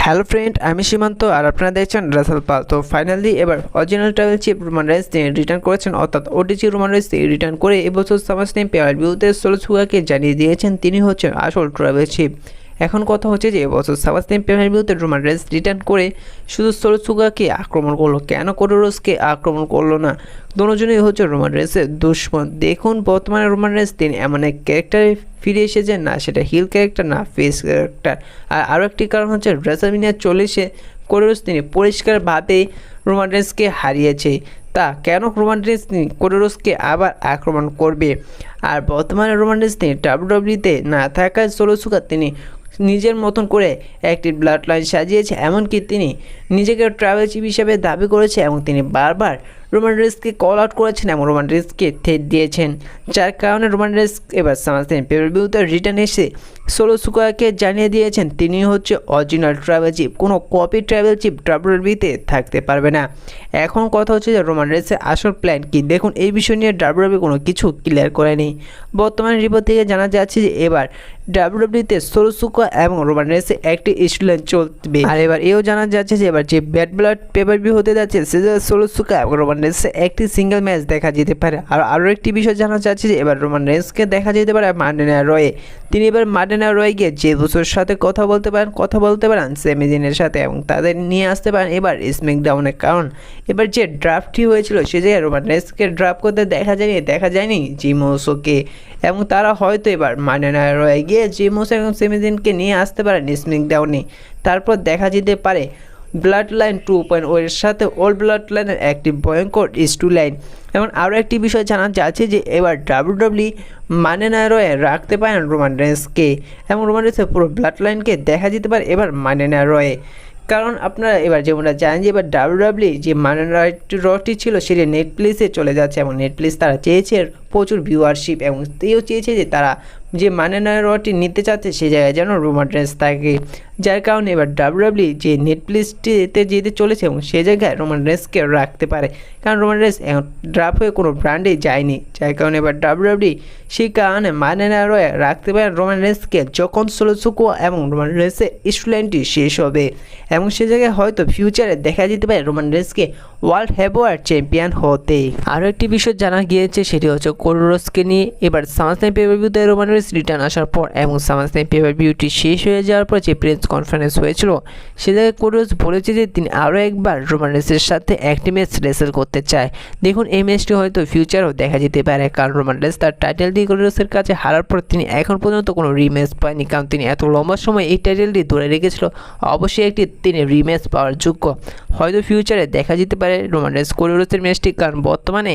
Hello friend, আমি সীমান্ত আর আপনারা দেখছেন রাসেল পাল। তো ফাইনালি এবার original travel chief Roman rice তিনি রিটার্ন করেছেন, অর্থাৎ ওটিজি রোমান রাইস তিনি রিটার্ন করে এবছর সামারস্ল্যাম পেয়ার ভিউতে সোলো সুগাকে জানিয়ে দিয়েছেন তিনি হচ্ছেন আসল ট্রাভেল চিফ। এখন কথা হচ্ছে যে এবছর সামারস্ল্যাম পেয়ার ভিউতে রোমান রাইস রিটার্ন করে শুধু সোলো সুগাকে আক্রমণ করলো, কেন কোডোরোসকে আক্রমণ করলো না? দুজনেই হচ্ছে রোমান রাইসের দুশ্মন। দেখুন বর্তমানে রোমান রাইস তিনি এমন এক ক্যারেক্টারে ফিরে এসেছেন, না সেটা হিল ক্যারেক্টার না ফেস ক্যারেক্টার। আর আরও একটি কারণ হচ্ছে রেসলম্যানিয়া 40-এ কোডোরোস তিনি পরিষ্কারভাবে রোমান রেন্সকে হারিয়েছে। তা কেন রোমান রেন্স তিনি কোডোরোসকে আবার আক্রমণ করবে? আর বর্তমানে রোমান রেন্স তিনি ডাব্লিউডাব্লিউতে না থাকায় সোলো সুগা তিনি নিজের মতন করে একটি ব্লাড লাইন সাজিয়েছে, এমনকি তিনি নিজেকে ট্রাভেল চিফ হিসেবে দাবি করেছে এবং তিনি বারবার রোমান রেন্সকে কল আউট করেছেন এবং রোমান রেন্সকে থ্রেট দিয়েছেন, যার কারণে রোমান রেন্স এবার সামারস্ল্যাম পেপার ভিউতে রিটার্ন এসে সোলো সুগাকে জানিয়ে দিয়েছেন তিনি হচ্ছে অরিজিনাল ট্রাভেল চিফ, কোনো কপি ট্রাভেল চিফ ডাব্লিউডাব্লিউতে থাকতে পারবে না। এখন কথা হচ্ছে যে রোমান রেন্সের আসল প্ল্যান কি? দেখুন এই বিষয় নিয়ে ডাব্লিউডাব্লিউ কোনো কিছু ক্লিয়ার করেনি। বর্তমানে রিপোর্ট থেকে জানা যাচ্ছে যে এবার ডাব্লিউডাব্লিউতে সোলো সুগা এবং রোমান রেন্সের একটি স্টোরিলাইন চলবে। আর এবার এও জানা যাচ্ছে যে এবার যে ব্যাড ব্লাড পেপার ভিউ হতে যাচ্ছে সেটা সোলো সুগা এবং রোমান রেন্সের একটি সিঙ্গেল ম্যাচ দেখা যেতে পারে। আর আরও একটি বিষয় জানা যাচ্ছে যে এবার রোমান রেন্সকে দেখা যেতে পারে মানডে নাইট রয়ে। তিনি এবার মানডে নাইট রয়ে গিয়ে যে বছর সাথে কথা বলতে পারেন সেমি জিনের সাথে এবং তাদের নিয়ে আসতে পারেন এবার স্ম্যাকডাউনে। কারণ এবার যে ড্রাফটটি হয়েছিল সে জায়গায় রোমান রেন্সকে ড্রাফট করতে দেখা যায়নি জিম ওসোকে, এবং তারা হয়তো এবার মানডে নাইট রয়ে গিয়ে জিম ওসো এবং সেমি জিনকে নিয়ে আসতে পারেন স্ম্যাকডাউনে। তারপর দেখা যেতে পারে ব্লাড লাইন 2.0 এর সাথে ওল্ড ব্লাড লাইনের একটি ভয়ঙ্কর স্টোরি লাইন। এবং আরও একটি বিষয় জানা যাচ্ছে যে এবার ডাব্লিউডাব্লিউ মানডে নাইট রয়ে রাখতে পারেন রোমান রেন্সকে এবং রোমান রেন্সের পুরো ব্লাড লাইনকে দেখা যেতে পারে এবার মানডে নাইট রয়ে। কারণ আপনারা এবার যেমনটা জানেন যে এবার ডাব্লিউডাব্লিউ যে মানডে নাইট রটি ছিল সেটি নেটফ্লিক্সে চলে যাচ্ছে এবং নেটফ্লিক্স তারা চেয়েছে প্রচুর ভিউয়ারশিপ এবং তেও চেয়েছে যে তারা যে মানডে নাইট রটি নিতে চাচ্ছে সে জায়গায় যেন রোমান রেন্স থাকে, যার কারণে এবার ডাব্লিউডাব্লিউ যে নেটফ্লিক্সটিতে যেতে চলেছে এবং সে জায়গায় রোমান রেন্সকে রাখতে পারে। কারণ রোমান রেন্স এখন ড্রাফট হয়ে কোনো ব্র্যান্ডেই যায়নি, যার কারণে এবার ডাব্লিউডাব্লিউ সেই কারণে মানডে নাইট রয়ে রাখতে পারেন রোমান রেন্সকে যখন সোলো সুগা এবং রোমান রেন্সের স্টোরিলাইনটি শেষ হবে। এবং সে জায়গায় হয়তো ফিউচারে দেখা যেতে পারে রোমান রেন্সকে ওয়ার্ল্ড হেভিওয়েট চ্যাম্পিয়ন হতে। আরও একটি বিষয় জানা গিয়েছে সেটি হচ্ছে কোডোরোসকে নিয়ে এবার সামারস্ল্যাম পেপার ভিউতে রোমান রেন্স রিটার্ন আসার পর এবং সামারস্ল্যাম পেপার ভিউটি শেষ হয়ে যাওয়ার পর যে প্রেস কনফারেন্স হয়েছিল সে জায়গায় কোডোরোস বলেছে যে তিনি আরও একবার রোমান রেন্সের সাথে একটি ম্যাচ রেসেল করতে চায়। দেখুন এই ম্যাচটি হয়তো ফিউচারেও দেখা যেতে পারে, কারণ রোমান রেন্স তার টাইটেল দিয়ে কোডোরোসের কাছে হারার পর তিনি এখন পর্যন্ত কোনো রিম্যাচ পায়নি, কারণ তিনি এত লম্বা সময় এই টাইটেলটি ধরে রেখেছিল। অবশ্যই একটি তিনি রিম্যাচ পাওয়ার যোগ্য। হয়তো ফিউচারে দেখা যেতে পারে রোমান রেন্স কোডোরোসের ম্যাচটি, কারণ বর্তমানে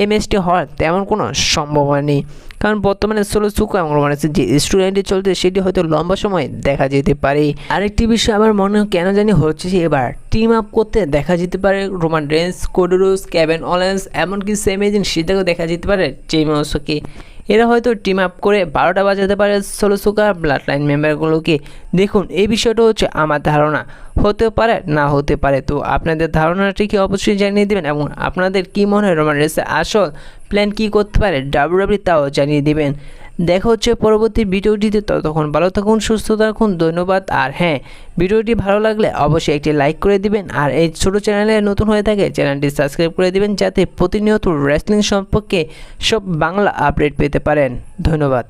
এই ম্যাচটি হওয়ার তেমন কোনো সম্ভাবনা নেই, কারণ বর্তমানে সোলো সুগা এবং রোমান রেন্সের যে স্টোরিলাইনটি চলছে সেটি হয়তো লম্বা সময় দেখা যেতে পারে। আরেকটি বিষয় আমার মনে কেন জানি হচ্ছে যে এবার টিম আপ করতে দেখা যেতে পারে রোমান রেন্স, কোডোরোস, কেভিন ওলেন্স, এমনকি সেমি জিন সেটাকেও দেখা যেতে পারে জিম ওসোকে। এরা হয়তো টিম আপ করে 12টা বাজাতে পারে সোলো সুগা ব্লাড লাইন মেম্বারগুলোকে। দেখুন এই বিষয়টা হচ্ছে আমার ধারণা, হতে পারে না হতে পারে। তো আপনাদের ধারণাটি কি অবশ্যই জানিয়ে দেবেন এবং আপনাদের কি মনে হয় রোমান রেন্সের আসল প্ল্যান কী করতে পারে ডাব্লিউডাব্লিউ তাও জানিয়ে দেবেন। দেখা হচ্ছে পরবর্তী ভিডিওটিতে, ততক্ষণ ভালো থাকুন, সুস্থ থাকুন, ধন্যবাদ। আর হ্যাঁ, ভিডিওটি ভালো লাগলে অবশ্যই একটি লাইক করে দিবেন, আর এই ছোটো চ্যানেলে নতুন হয়ে থাকে চ্যানেলটি সাবস্ক্রাইব করে দিবেন যাতে প্রতিনিয়ত রেসলিং সম্পর্কে সব বাংলা আপডেট পেতে পারেন। ধন্যবাদ।